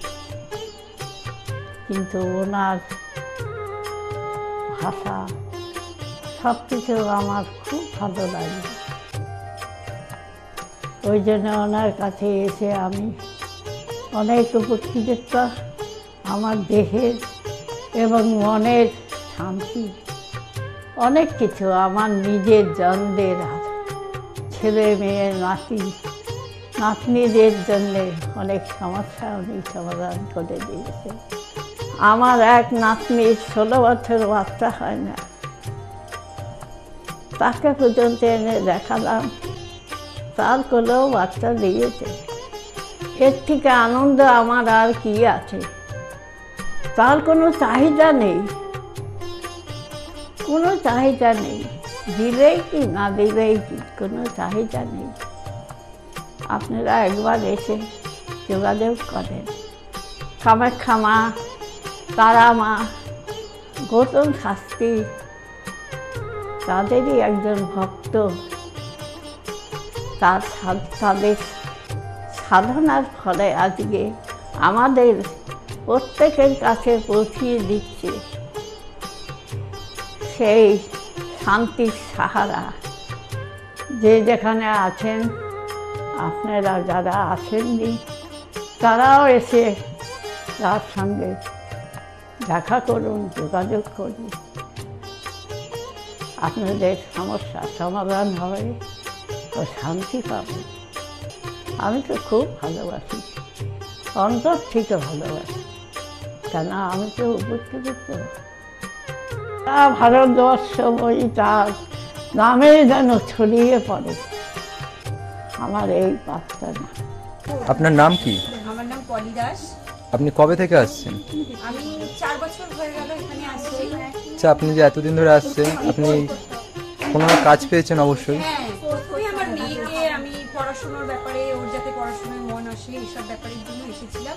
কিন্তু ওনার ভাষা সব কিছু আমার খুব ভালো লাগে। ওই জন্য ওনার কাছে এসে আমি অনেক উপকৃত। আমার দেহের এবং মনের শান্তি, অনেক কিছু আমার নিজের জনদের, ছেলে মেয়ে, নাতনিদের জন্যে অনেক সমস্যা উনি সমাধান করে দিয়েছে। আমার এক নাতনির 16 বছর বাচ্চা হয় না, তাকে পর্যন্ত এনে দেখালাম, তার কোলেও বাচ্চা দিয়েছে। এর থেকে আনন্দ আমার আর কি আছে? তার কোনো চাহিদা নেই, কোনো চাহিদা নেই। দিলেই কি না দিলেই কি, কোনো চাহিদা নেই। আপনারা একবার এসে যোগাযোগ করেন। কামাখ্যা মা, তারা মা, গৌতম শাস্ত্রী তাদেরই একজন ভক্ত। তাদের সাধনার ফলে আজকে আমাদের প্রত্যেকের কাছে পৌঁছিয়ে দিচ্ছে সেই শান্তির সাহারা। যে যেখানে আছেন, আপনারা যারা আসেননি তারাও এসে তার সঙ্গে দেখা করুন, যোগাযোগ করুন। আপনাদের সমস্যার সমাধান হবে ও শান্তি পাবে। আমি তো খুব ভালোবাসি, অন্তর থেকে ভালোবাসি, কেন আমি তো উপকৃত। ভারতবর্ষময়ী তার নামে যেন ছড়িয়ে পড়ে আমার এই প্রার্থনা। আপনার নাম কি? আমার নাম পলি দাস। আপনি কবে থেকে আসছেন? আমি 4 বছর হয়ে গেল এখানে আসছি। আচ্ছা, আপনি যে এতদিন ধরে আসছেন, আপনি কোনো কাজ পেয়েছেন? অবশ্যই। হ্যাঁ, প্রথমে আমার মেয়েকে আমি পড়াশোনার ব্যাপারে, ওর যাতে পড়াশোনায় মন আসে এইসব ব্যাপারের জন্য এসেছিলাম।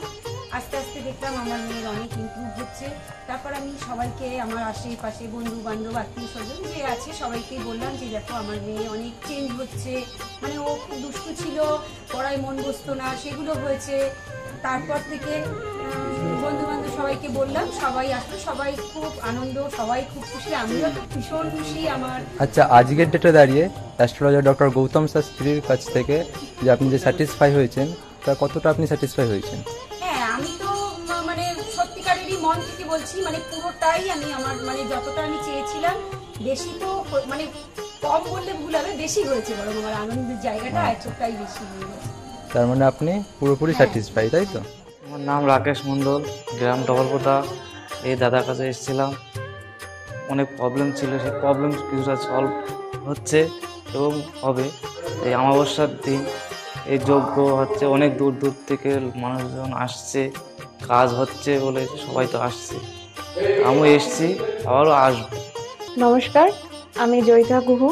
আস্তে আস্তে দেখলাম আমার মেয়ের অনেক ইমপ্রুভ হচ্ছে। তারপর আমি সবাইকে, আমার আশেপাশে বন্ধু বান্ধব আত্মীয় স্বজন যে আছে সবাইকে বললাম যে দেখো আমার মেয়ে অনেক চেঞ্জ হচ্ছে, মানে ও খুব দুষ্টু ছিল, পড়ায় মন বসতো না, সেগুলো হয়েছে। তারপর থেকে বন্ধু বান্ধব সবাইকে বললাম, সবাই আসলো, সবাই খুব আনন্দ, সবাই খুব খুশি, আমিও তো ভীষণ খুশি। আমার আচ্ছা, আজকের ডেটে দাঁড়িয়ে অ্যাস্ট্রোলজার ডক্টর গৌতম শাস্ত্রীর কাছ থেকে যে আপনি যে স্যাটিসফাই হয়েছেন, তা কতটা আপনি স্যাটিসফাই হয়েছেন? হ্যাঁ, আমি তো মানে সত্যিকারেরই মন থেকে বলছি, মানে পুরোটাই আমি আমার মানে যতটা আমি চেয়েছিলাম, বেশি তো মানে কম বললে ভুল হবে, বেশি হয়েছে, বরং আমার আনন্দের জায়গাটা এতটাই বেশি হয়ে গেছে। তার মানে আপনি পুরোপুরি স্যাটিসফাই, তাই তো? আমার নাম রাকেশ মণ্ডল, গ্রাম ডবলপোতা। এই দাদার কাছে এসেছিলাম, অনেক প্রবলেম ছিল, সেই প্রবলেম কিছুটা সলভ হচ্ছে এবং হবে। এই অমাবস্যার দিন এই যজ্ঞ হচ্ছে, অনেক দূর দূর থেকে মানুষজন আসছে, কাজ হচ্ছে বলে সবাই তো আসছে, আমিও এসছি, আবারও আসবো। নমস্কার, আমি জয়িতা গুহ।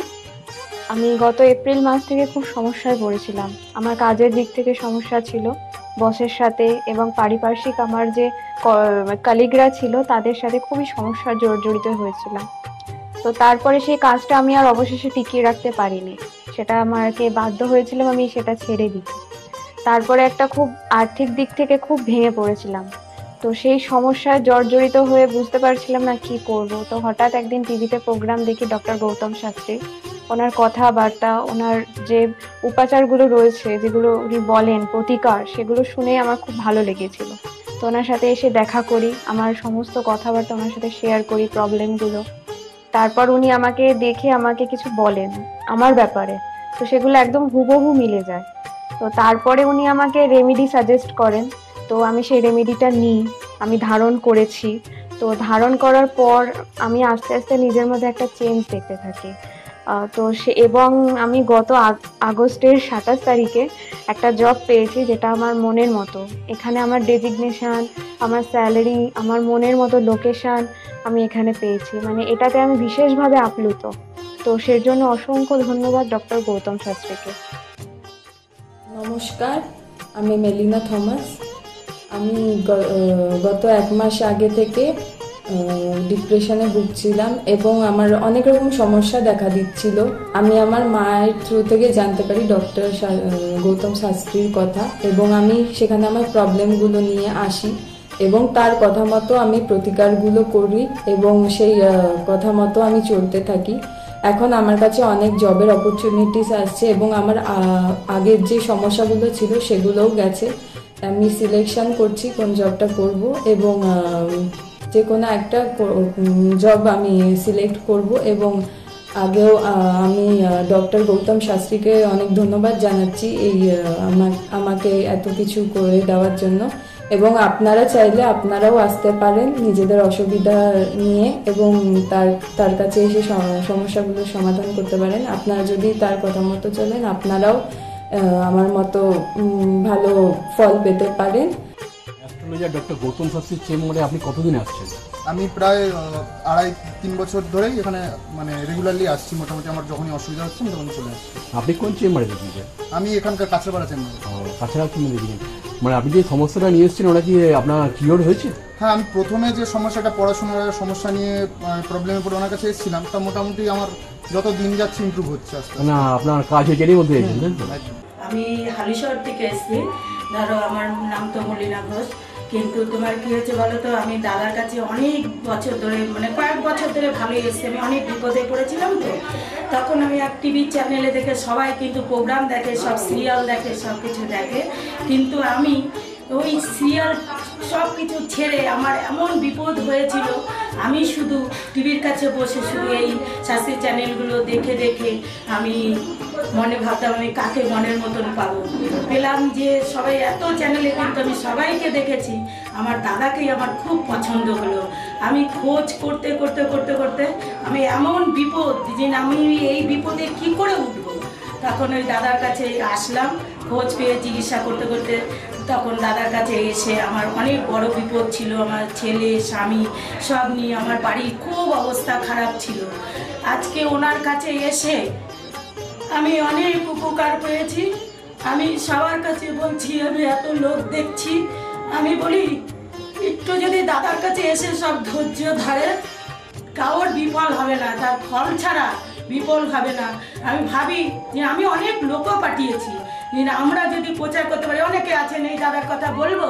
আমি গত এপ্রিল মাস থেকে খুব সমস্যায় পড়েছিলাম। আমার কাজের দিক থেকে সমস্যা ছিল, বসের সাথে এবং পারিপার্শ্বিক আমার যে কলিগরা ছিল তাদের সাথে খুবই সমস্যা জড়িত হয়েছিলাম। তো তারপরে সেই কাজটা আমি আর অবশেষে টিকিয়ে রাখতে পারিনি, সেটা আমাকে বাধ্য হয়েছিলাম আমি সেটা ছেড়ে দিতে। তারপরে একটা খুব আর্থিক দিক থেকে খুব ভেঙে পড়েছিলাম। তো সেই সমস্যায় জর্জরিত হয়ে বুঝতে পারছিলাম না কি করব। তো হঠাৎ একদিন টিভিতে প্রোগ্রাম দেখি ডক্টর গৌতম শাস্ত্রী, ওনার কথাবার্তা, ওনার যে উপাচারগুলো রয়েছে, যেগুলো উনি বলেন প্রতিকার, সেগুলো শুনে আমার খুব ভালো লেগেছিল। তো ওনার সাথে এসে দেখা করি, আমার সমস্ত কথাবার্তা ওনার সাথে শেয়ার করি, প্রবলেমগুলো। তারপর উনি আমাকে দেখে আমাকে কিছু বলেন আমার ব্যাপারে, তো সেগুলো একদম হুবহু মিলে যায়। তো তারপরে উনি আমাকে রেমেডি সাজেস্ট করেন, তো আমি সেই রেমেডিটা নিই, আমি ধারণ করেছি। তো ধারণ করার পর আমি আস্তে আস্তে নিজের মধ্যে একটা চেঞ্জ দেখতে থাকি। তো এবং আমি গত আগস্টের 27 তারিখে একটা জব পেয়েছি, যেটা আমার মনের মতো। এখানে আমার ডেজিগনেশন, আমার স্যালারি, আমার মনের মতো লোকেশন আমি এখানে পেয়েছি, মানে এটাতে আমি বিশেষভাবে আপ্লুত। তো সের জন্য অসংখ্য ধন্যবাদ ডক্টর গৌতম শাস্ত্রীকে। নমস্কার, আমি মেলিনা থমাস। আমি গত 1 মাস আগে থেকে ডিপ্রেশনে ভুগছিলাম এবং আমার অনেক রকম সমস্যা দেখা দিচ্ছিল। আমি আমার মায়ের থ্রু থেকে জানতে পারি ডক্টর গৌতম শাস্ত্রীর কথা, এবং আমি সেখানে আমার প্রবলেমগুলো নিয়ে আসি এবং তার কথা মতো আমি প্রতিকারগুলো করি এবং সেই কথা মতো আমি চলতে থাকি। এখন আমার কাছে অনেক জবের অপরচুনিটিস আসছে এবং আমার আগের যে সমস্যাগুলো ছিল সেগুলোও গেছে। আমি সিলেকশন করছি কোন জবটা করব এবং যে কোনো একটা জব আমি সিলেক্ট করব। এবং আগেও আমি ডক্টর গৌতম শাস্ত্রীকে অনেক ধন্যবাদ জানাচ্ছি এই আমাকে এত কিছু করে দেওয়ার জন্য। এবং আপনারা চাইলে আপনারাও আসতে পারেন নিজেদের অসুবিধা নিয়ে এবং তার কাছে এসে সমস্যাগুলোর সমাধান করতে পারেন। আপনারা যদি তার কথা মতো চলেন, আপনারাও আমার মতো ভালো ফল পেতে পারেন। অ্যাস্ট্রোলজার ডক্টর গৌতম শাস্ত্রীর চেম্বারে আপনি কতদিন আসছেন? আমি প্রায় 2.5-3 বছর ধরেই এখানে মানে রেগুলারলি আসছি। মোটামুটি আমার যখনই অসুবিধা হচ্ছে আমি তখন চলে আসছি। আপনি কোন চেম্বারে দেখিয়েছেন? আমি এখানকার কাছাপাড়া চেম্বারে। কাছাড়া চেম্বারে দেখিয়েছেন, মানে আপনি যে সমস্যাটা নিয়ে এসেছেন ওটা কি আপনার কিওর হয়েছে? হ্যাঁ, আমি প্রথমে যে সমস্যাটা, পড়াশোনার সমস্যা নিয়ে প্রবলেমে পড়ে ওনার কাছে এসেছিলাম, তা মোটামুটি আমার যত দিন যাচ্ছে ইমপ্রুভ হচ্ছে আস্তে আস্তে। না, আপনার কাজ হয়েছে মধ্যে এসেছেন? আমি হালিশহর থেকে এসেছি। ধরো আমার নাম তো মলিনা ঘোষ, কিন্তু তোমার কি হয়েছে বলো তো, আমি দাদার কাছে অনেক বছর ধরে, মানে কয়েক বছর ধরে ভালোই এসেছি। আমি অনেক বিপদে পড়েছিলাম, তো তখন আমি এক টিভি চ্যানেলে দেখে, সবাই কিন্তু প্রোগ্রাম দেখে, সব সিরিয়াল দেখে, সব কিছু দেখে, কিন্তু আমি ওই সিরিয়াল সব কিছু ছেড়ে আমার এমন বিপদ হয়েছিল আমি শুধু টিভির কাছে বসে শুধু এই শাস্ত্রী চ্যানেলগুলো দেখে দেখে আমি মনে ভাবতাম আমি কাকে মনের মতন পাবো। পেলাম যে সবাই এত চ্যানেলে, কিন্তু আমি সবাইকে দেখেছি, আমার দাদাকেই আমার খুব পছন্দ হলো। আমি খোঁজ করতে করতে করতে করতে আমি এমন বিপদ যে আমি এই বিপদে কি করে উঠবো, তখন ওই দাদার কাছে আসলাম। খোঁজ পেয়ে চিকিৎসা করতে করতে তখন দাদার কাছে এসে আমার অনেক বড় বিপদ ছিল, আমার ছেলে স্বামী সব নিয়ে আমার বাড়ির খুব অবস্থা খারাপ ছিল। আজকে ওনার কাছে এসে আমি অনেক উপকার পেয়েছি। আমি সবার কাছে বলছি, আমি এত লোক দেখছি, আমি বলি একটু যদি দাদার কাছে এসে সব ধৈর্য ধরে, কারোর বিফল হবে না, তার ফল ছাড়া বিফল হবে না। আমি ভাবি যে আমি অনেক লোকও পাঠিয়েছি, আমরা যদি প্রচার করতে পারি, অনেকে আছেন এই দাদার কথা বলবো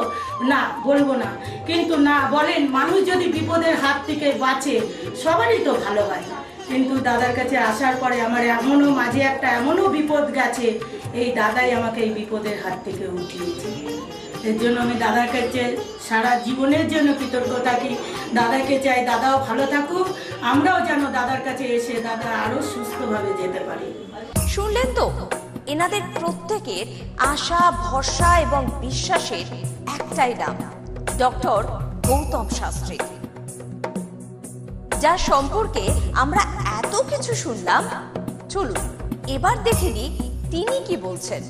না, বলবো না, কিন্তু না বলেন, মানুষ যদি বিপদের হাত থেকে বাঁচে সবারই তো ভালো হয়। কিন্তু দাদার কাছে আসার পরে আমার এমনও মাঝে একটা এমনও বিপদ গেছে, এই দাদাই আমাকে এই বিপদের হাত থেকে উঠিয়েছে। এর জন্য আমি দাদার কাছে সারা জীবনের জন্য কৃতজ্ঞ থাকি। দাদাকে চাই দাদাও ভালো থাকুক, আমরাও যেন দাদার কাছে এসে দাদা আরো সুস্থভাবে যেতে পারি। শুনলেন তো, এনাদের প্রত্যেকের আশা, ভরসা এবং বিশ্বাসের একটাই নাম, ডক্টর গৌতম শাস্ত্রী, যার সম্পর্কে আমরা এত কিছু শুনলাম। চলুন এবার দেখে নিই তিনি কি বলছেন।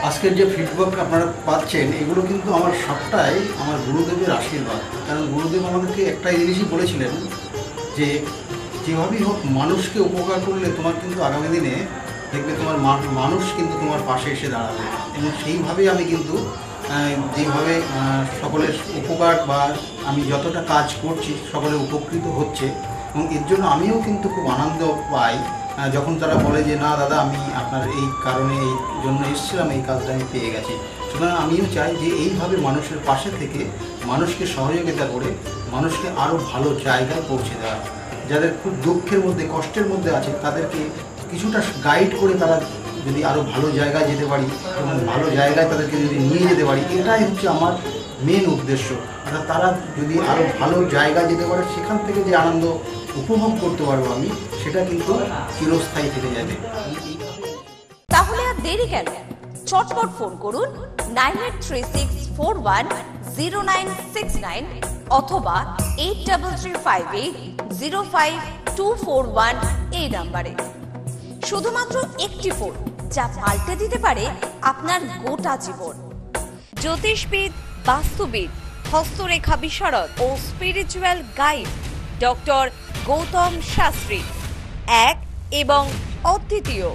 আজকের যে ফিডব্যাক আপনারা পাচ্ছেন, এগুলো কিন্তু আমার সবটাই আমার গুরুদেবের আশীর্বাদ। কারণ গুরুদেব আমাদেরকে একটাই জিনিসই বলেছিলেন যে যেভাবেই হোক মানুষকে উপকার করলে তোমার কিন্তু আগামী দিনে দেখবে তোমার মানুষ কিন্তু তোমার পাশে এসে দাঁড়াবে। এবং সেইভাবেই আমি কিন্তু যেভাবে সকলের উপকার বা আমি যতটা কাজ করছি সকলে উপকৃত হচ্ছে, এবং এর জন্য আমিও কিন্তু খুব আনন্দ পাই যখন তারা বলে যে না দাদা, আমি আপনার এই কারণে এই জন্য এসেছিলাম, এই কাজটা আমি পেয়ে গেছি। সুতরাং আমিও চাই যে এইভাবে মানুষের পাশে থেকে মানুষকে সহযোগিতা করে মানুষকে আরও ভালো জায়গায় পৌঁছে দেওয়া। যাদের খুব দুঃখের মধ্যে, কষ্টের মধ্যে আছে, তাদেরকে কিছুটা গাইড করে তারা যদি আরও ভালো জায়গায় যেতে পারি এবং ভালো জায়গায় তাদেরকে যদি নিয়ে যেতে পারি, এটাই হচ্ছে আমার মেন উদ্দেশ্য। অর্থাৎ তারা যদি আরও ভালো জায়গায় যেতে পারে, সেখান থেকে যে আনন্দ উপভোগ করতে পারবো আমি, সেটা কিন্তু চিরস্থায়ী থেকে যাবে। তাহলে আর দেরি কেন, চটপট ফোন করুন 9836410969 অথবা 8335805241 এই নাম্বারে। শুধুমাত্র একটি ফোন, যা পাল্টে দিতে পারে আপনার গোটা জীবন। জ্যোতিষবিদ, বাস্তুবিদ, হস্তরেখা বিশারদ ও spiritual guide doctor Gautam Shastri, এক এবং অদ্বিতীয়।